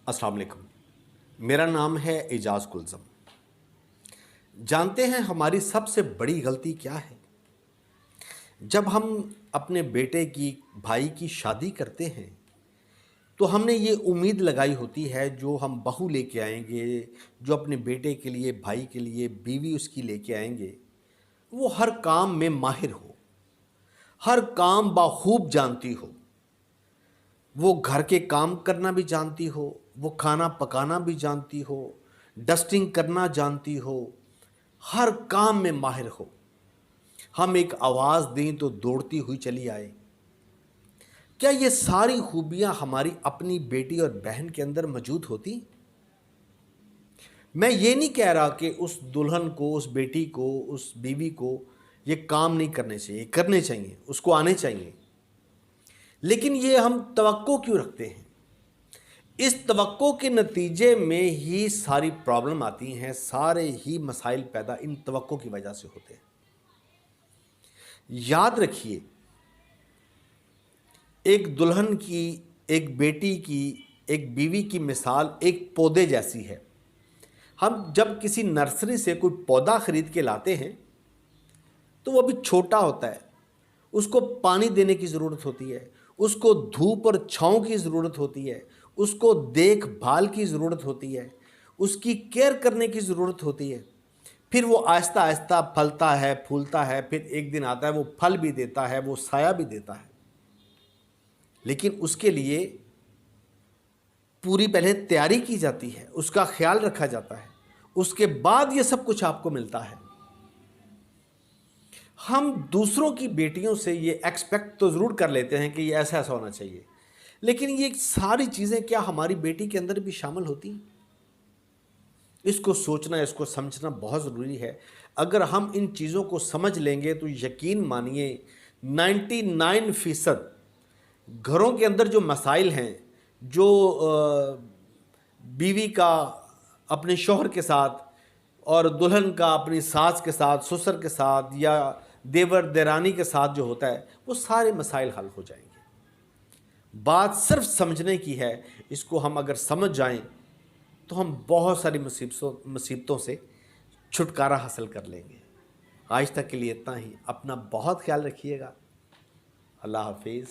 अस्सलाम वालेकुम। मेरा नाम है एजाज़ कुलज़म। जानते हैं हमारी सबसे बड़ी गलती क्या है? जब हम अपने बेटे की, भाई की शादी करते हैं तो हमने ये उम्मीद लगाई होती है जो हम बहू लेके आएंगे, जो अपने बेटे के लिए, भाई के लिए बीवी उसकी लेके आएंगे, वो हर काम में माहिर हो, हर काम बाखूब जानती हो, वो घर के काम करना भी जानती हो, वो खाना पकाना भी जानती हो, डस्टिंग करना जानती हो, हर काम में माहिर हो। हम एक आवाज़ दें तो दौड़ती हुई चली आए। क्या ये सारी खूबियां हमारी अपनी बेटी और बहन के अंदर मौजूद होती? मैं ये नहीं कह रहा कि उस दुल्हन को, उस बेटी को, उस बीवी को ये काम नहीं करने चाहिए, करने चाहिए, उसको आने चाहिए। लेकिन ये हम तवक्को क्यों रखते हैं? इस तवक्को के नतीजे में ही सारी प्रॉब्लम आती हैं, सारे ही मसाइल पैदा इन तवक्को की वजह से होते हैं। याद रखिए, एक दुल्हन की, एक बेटी की, एक बीवी की मिसाल एक पौधे जैसी है। हम जब किसी नर्सरी से कोई पौधा खरीद के लाते हैं तो वो अभी छोटा होता है, उसको पानी देने की ज़रूरत होती है, उसको धूप और छाँव की ज़रूरत होती है, उसको देखभाल की ज़रूरत होती है, उसकी केयर करने की ज़रूरत होती है। फिर वो आहिस्ता आहिस्ता फलता है, फूलता है, फिर एक दिन आता है वो फल भी देता है, वो साया भी देता है। लेकिन उसके लिए पूरी पहले तैयारी की जाती है, उसका ख्याल रखा जाता है, उसके बाद ये सब कुछ आपको मिलता है। हम दूसरों की बेटियों से ये एक्सपेक्ट तो ज़रूर कर लेते हैं कि ये ऐसा ऐसा होना चाहिए, लेकिन ये सारी चीज़ें क्या हमारी बेटी के अंदर भी शामिल होती हैं? इसको सोचना, इसको समझना बहुत ज़रूरी है। अगर हम इन चीज़ों को समझ लेंगे तो यकीन मानिए 99% घरों के अंदर जो मसाइल हैं, जो बीवी का अपने शौहर के साथ और दुल्हन का अपनी सास के साथ, ससुर के साथ या देवर देरानी के साथ जो होता है, वो सारे मसाइल हल हो जाएंगे। बात सिर्फ समझने की है। इसको हम अगर समझ जाएं तो हम बहुत सारी मुसीबतों से छुटकारा हासिल कर लेंगे। आज तक के लिए इतना ही। अपना बहुत ख्याल रखिएगा। अल्लाह हाफिज़।